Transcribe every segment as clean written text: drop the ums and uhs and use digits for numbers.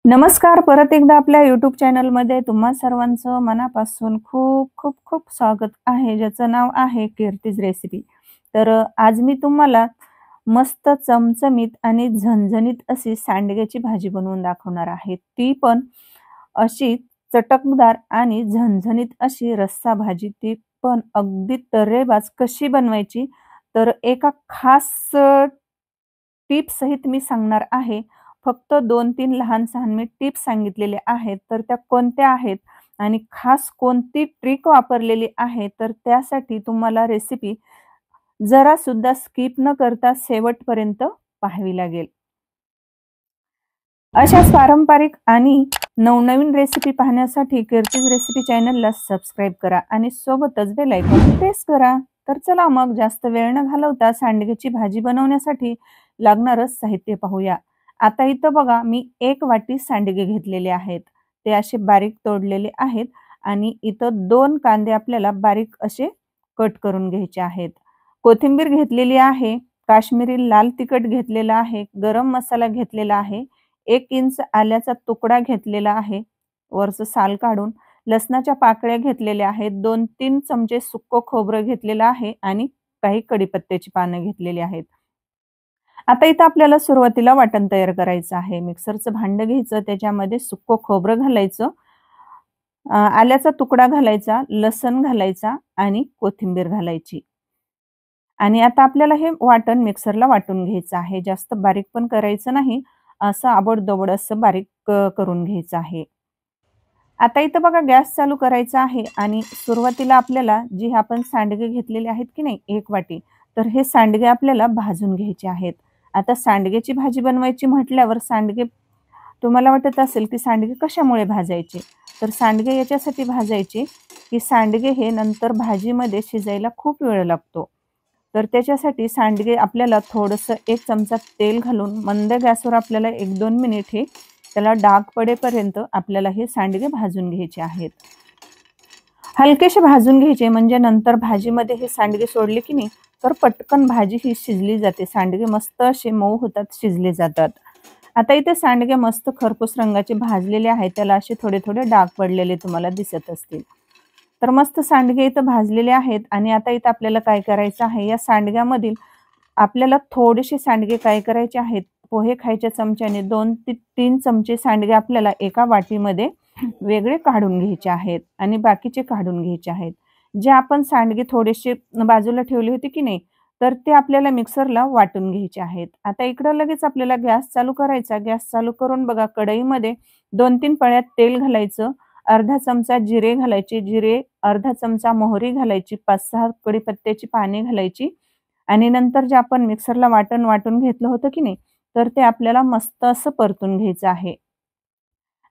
नमस्कार. परत एकदा आपल्या YouTube चॅनलमध्ये तुम्हा सर्वांचं मनापासून खूप खूप खूप स्वागत आहे, ज्याचं नाव आहे कीर्तीज रेसिपी. तर आज मी तुम्हाला मस्त चमचमीत आणि झणझणीत अशी सांडग्याची भाजी बनवून दाखवणार आहे. ती पण अशी चटकदार आणि झणझणीत अशी रस्सा भाजी, ती पण अगदी तर्रेबाज कशी बनवायची, तर एका खास टिप्स सहित मी सांगणार आहे. फक्त 2-3 लहान-सहान मी टिप्स सांगितलेले आहेत. तर त्या कोणत्या आहेत आणि खास कोणती ट्रिक वापरलेली आहे, तर त्यासाठी तुम्हाला रेसिपी जरासुद्धा स्किप न करता शेवटपर्यंत पाहावी लागेल. अशाच पारंपरिक आणि नवनवीन रेसिपी पाहण्यासाठी कीर्तीज रेसिपी चॅनलला सबस्क्राईब करा आणि सोबतच बेल आयकॉन प्रेस करा. तर चला मग जास्त वेळ न घालवता सांडग्याची भाजी बनवण्यासाठी लागणारं साहित्य पाहूया. आता इथं बघा, मी 1 वाटी सांडगे घेतलेले आहेत. ते असे बारीक तोडलेले आहेत आणि इथं 2 कांदे आपल्याला बारीक असे कट करून घ्यायचे आहेत. कोथिंबीर घेतलेली आहे, काश्मीरी लाल तिखट घेतलेला आहे, गरम मसाला घेतलेला आहे, 1 इंच आल्याचा तुकडा घेतलेला आहे, वरचं साल काढून. लसणाच्या पाकळ्या घेतलेल्या आहेत, 2-3 चमचे सुक्कं खोबरं घेतलेलं आहे आणि काही कढीपत्त्याची पानं घेतलेली आहेत. आता इथं आपल्याला सुरुवातीला वाटण तयार करायचं आहे. मिक्सरचं भांडं घ्यायचं, त्याच्यामध्ये सुक्कं खोबरं घालायचं, आल्याचा तुकडा घालायचा, लसण घालायचा आणि कोथिंबीर घालायची. आणि आता आपल्याला हे वाटण मिक्सरला वाटून घ्यायचं आहे. जास्त बारीक पण करायचं नाही, असं आबड-दोबड असं बारीक करून घ्यायचं आहे. आता इथं बघा, गॅस चालू करायचा आहे आणि सुरुवातीला आपल्याला जी आपण सांडगे घेतलेले आहेत की नाही 1 वाटी, तर हे सांडगे आपल्याला भाजून घ्यायचे आहेत. आता सांडग्याची भाजी बनवायची म्हटल्यावर सांडगे तुम्हाला वाटत असेल की सांडगे कशामुळे भाजायचे? तर सांडगे याच्यासाठी भाजायचे की सांडगे हे नंतर भाजीमध्ये शिजायला खूप वेळ लागतो. तर त्याच्यासाठी सांडगे आपल्याला थोडंसं 1 चमचा तेल घालून मंद गॅसवर आपल्याला 1-2 मिनिट हे त्याला डाग पडेपर्यंत आपल्याला हे सांडगे भाजून घ्यायचे आहेत. हलकेसे भाजून घ्यायचे, म्हणजे नंतर भाजीमध्ये हे सांडगे सोडले की नाही, तर पटकन भाजी ही शिजली जाते. सांडगे मस्त असे मऊ होतात, शिजले जातात. आता इथे सांडगे मस्त खरपूस रंगाचे भाजलेले आहेत. त्याला असे थोडे-थोडे डाग पडलेले तुम्हाला दिसत असतील. तर मस्त सांडगे इथं भाजलेले आहेत आणि आता इथं आपल्याला काय करायचं आहे, या सांडग्यामधील आपल्याला थोडेसे सांडगे काय करायचे आहेत, पोहे खायच्या चमच्याने 2 ते 3 चमचे सांडगे आपल्याला एका वाटीमध्ये वेगळे काढून घ्यायचे आहेत आणि बाकीचे काढून घ्यायचे आहेत. जे आपण सांडगे थोडेसे बाजूला ठेवले होते की नाही, तर ते आपल्याला मिक्सरला वाटून घ्यायचे आहेत. आता इकडं लगेच आपल्याला गॅस चालू करायचा. गॅस चालू करून बघा, कढईमध्ये 2-3 पळ्यात तेल घालायचं, अर्धा चमचा जिरे घालायचे, अर्धा चमचा मोहरी घालायची, 5-6 कढीपत्त्याची पाने घालायची आणि नंतर जे आपण मिक्सरला वाटून घेतलं होतं की नाही, तर ते आपल्याला मस्त असं परतून घ्यायचं आहे.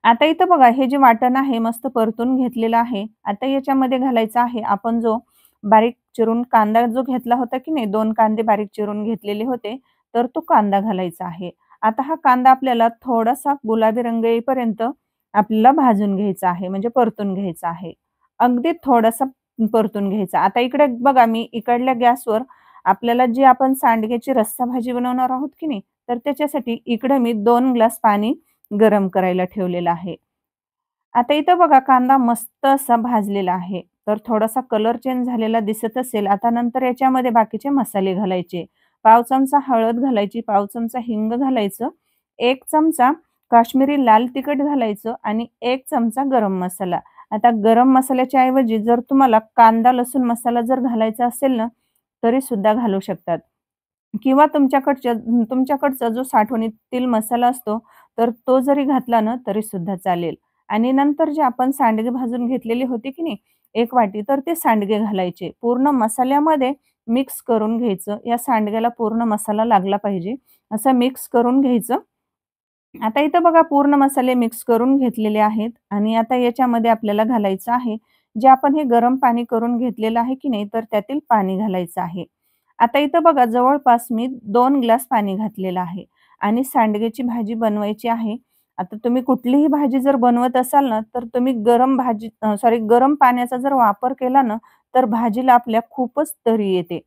आता इथं बघा, हे जे वाटण आहे मस्त परतून घेतलेलं आहे. आता याच्यामध्ये घालायचा आहे आपण जो बारीक चिरून कांदा जो घेतला होता की नाही, 2 कांदे बारीक चिरून घेतलेले होते, तर तो कांदा घालायचा आहे. आता हा कांदा आपल्याला थोडासा गुलाबी रंग येईपर्यंत आपल्याला भाजून घ्यायचा आहे, म्हणजे परतून घ्यायचा आहे. अगदी थोडासा परतून घ्यायचा. आता इकडे बघा, मी इकडल्या गॅसवर आपल्याला जी आपण सांडग्याची रस्सा भाजी बनवणार आहोत की नाही, तर त्याच्यासाठी इकडे मी 2 ग्लास पाणी गरम करायला ठेवलेला आहे. आता इथं बघा, कांदा मस्त असा भाजलेला आहे. तर थोडासा कलर चेंज झालेला दिसत असेल. आता नंतर याच्यामध्ये बाकीचे मसाले घालायचे. पाव चमचा हळद घालायची, पाव चमचा हिंग घालायचं, 1 चमचा काश्मीरी लाल तिखट घालायचं आणि 1 चमचा गरम मसाला. आता गरम मसाल्याच्या ऐवजी जर तुम्हाला कांदा लसूण मसाला जर घालायचा असेल ना, तरी सुद्धा घालू शकतात. किंवा तुमच्याकडचा जो साठवणीतील मसाला असतो, तर तो जरी घातला ना तरी सुद्धा चालेल. आणि नंतर जे आपण सांडगे भाजून घेतलेले होते की नाही 1 वाटी, तर ते सांडगे घालायचे. पूर्ण मसाल्यामध्ये मिक्स करून घ्यायचं. या सांडग्याला पूर्ण मसाला लागला पाहिजे, असं मिक्स करून घ्यायचं. आता इथं बघा, पूर्ण मसाले मिक्स करून घेतलेले आहेत आणि आता याच्यामध्ये आपल्याला घालायचं आहे, जे आपण हे गरम पाणी करून घेतलेलं आहे की नाही, तर त्यातील पाणी घालायचं आहे. आता इथं बघा, जवळपास मी 2 ग्लास पाणी घातलेलं आहे आणि सांडग्याची भाजी बनवायची आहे. आता तुम्ही कुठलीही भाजी जर बनवत असाल ना, तर तुम्ही गरम पाण्याचा जर वापर केला ना, तर भाजीला आपल्या खूपच तरी येते.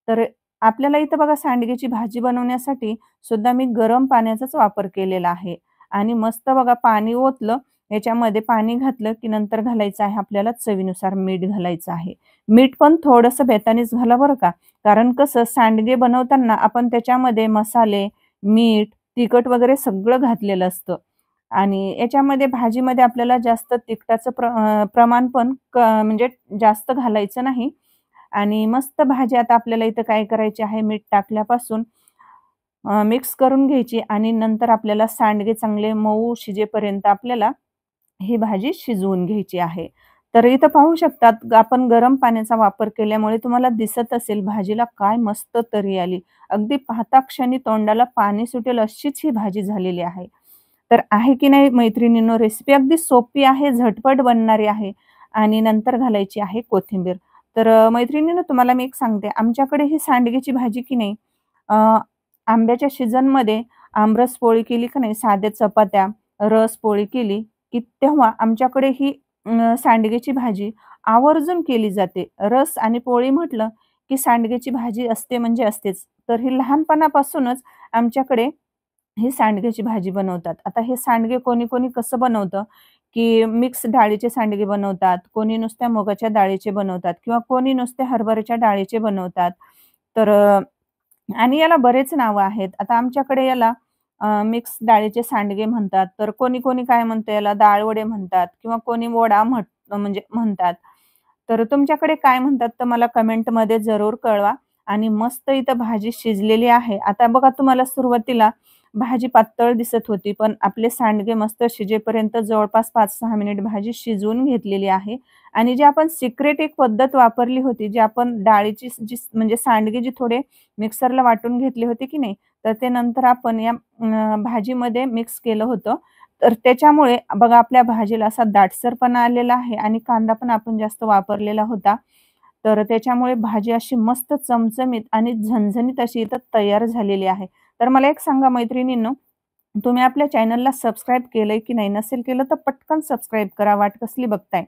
तर आपल्याला इथं बघा, सांडग्याची भाजी बनवण्यासाठी सुद्धा मी गरम पाण्याचाच वापर केलेला आहे. आणि मस्त बघा पाणी ओतलं, याच्यामध्ये पाणी घातलं की नंतर घालायचं आहे आपल्याला चवीनुसार मीठ घालायचं आहे. मीठ पण थोडंसं बेतानीच घाला बरं का. कारण कसं सांडगे बनवताना आपण त्याच्यामध्ये मसाले, मीठ, तिखट वगैरे सगळं घातलेलं असतं आणि याच्यामध्ये भाजीमध्ये आपल्याला जास्त तिखटाचं प्रमाण पण म्हणजे जास्त घालायचं नाही आणि मस्त भाजी आता आपल्याला इथं काय करायची आहे, मीठ टाकल्यापासून मिक्स करून घ्यायची आणि नंतर आपल्याला सांडगे चांगले मऊ शिजेपर्यंत आपल्याला ही भाजी शिजवून घ्यायची आहे. तर इथं पाहू शकतात आपण गरम पाण्याचा वापर केल्यामुळे तुम्हाला दिसत असेल भाजीला काय मस्त तर्री आली. अगदी पाहता क्षणी तोंडाला पाणी सुटेल अशीच ही भाजी झालेली आहे. तर आहे की नाही मैत्रिणींनो, रेसिपी अगदी सोपी आहे, झटपट बनणारी आहे आणि नंतर घालायची आहे कोथिंबीर. तर मैत्रिणींनो तुम्हाला मी एक सांगते, आमच्याकडे ही सांडग्याची भाजी की नाही आंब्याच्या सीझनमध्ये आमरस पोळी केली का नाही, साध्या चपात्या, रस पोळी केली, की तेव्हा आमच्याकडे ही सांडग्याची भाजी आवर्जून केली जाते. रस आणि पोळी म्हटलं, की सांडग्याची भाजी असते म्हणजे असतेच. तर ही लहानपणापासूनच आमच्याकडे ही सांडग्याची भाजी बनवतात. आता हे सांडगे कोणी-कोणी कसं बनवतं, की मिक्स डाळीचे सांडगे बनवतात, कोणी नुसत्या मुगाच्या डाळीचे बनवतात किंवा कोणी नुसत्या हरभऱ्याच्या डाळीचे बनवतात. तर आणि याला बरेच नावं आहेत. आता आमच्याकडे याला मिक्स डाळीचे सांडगे म्हणतात. तर कोणी-कोणी काय म्हणतं याला डाळ-वडे म्हणतात किंवा कोणी वडा म्हणजे म्हणतात. तर तुमच्याकडे काय म्हणतात तर मला कमेंटमध्ये जरूर कळवा आणि मस्त इथं भाजी शिजलेली आहे. आता बघा तुम्हाला सुरुवातीला भाजी पातळ दिसत होती, पण आपले सांडगे मस्त शिजेपर्यंत जवळपास 5-6 मिनिट भाजी शिजवून घेतलेली आहे आणि जी आपण सिक्रेट एक पद्धत वापरली होती, जी आपण डाळीची जी म्हणजे सांडगे जे थोडे मिक्सरला वाटून घेतले होते की नाही, तर ते नंतर आपण या भाजीमध्ये मिक्स केलं होतं. तर त्याच्यामुळे बघा आपल्या भाजीला असा दाटसरपणा आलेला आहे आणि कांदा पण आपण जास्त वापरलेला होता. तर त्याच्यामुळे भाजी अशी मस्त चमचमीत आणि झणझणीत अशी इथं तयार झालेली आहे. तर मला एक सांगा मैत्रिणींनो, तुम्ही आपल्या चॅनलला सबस्क्राईब केलंय की नाही? नसेल केलं तर पटकन सबस्क्राईब करा. वाट कसली बघताय?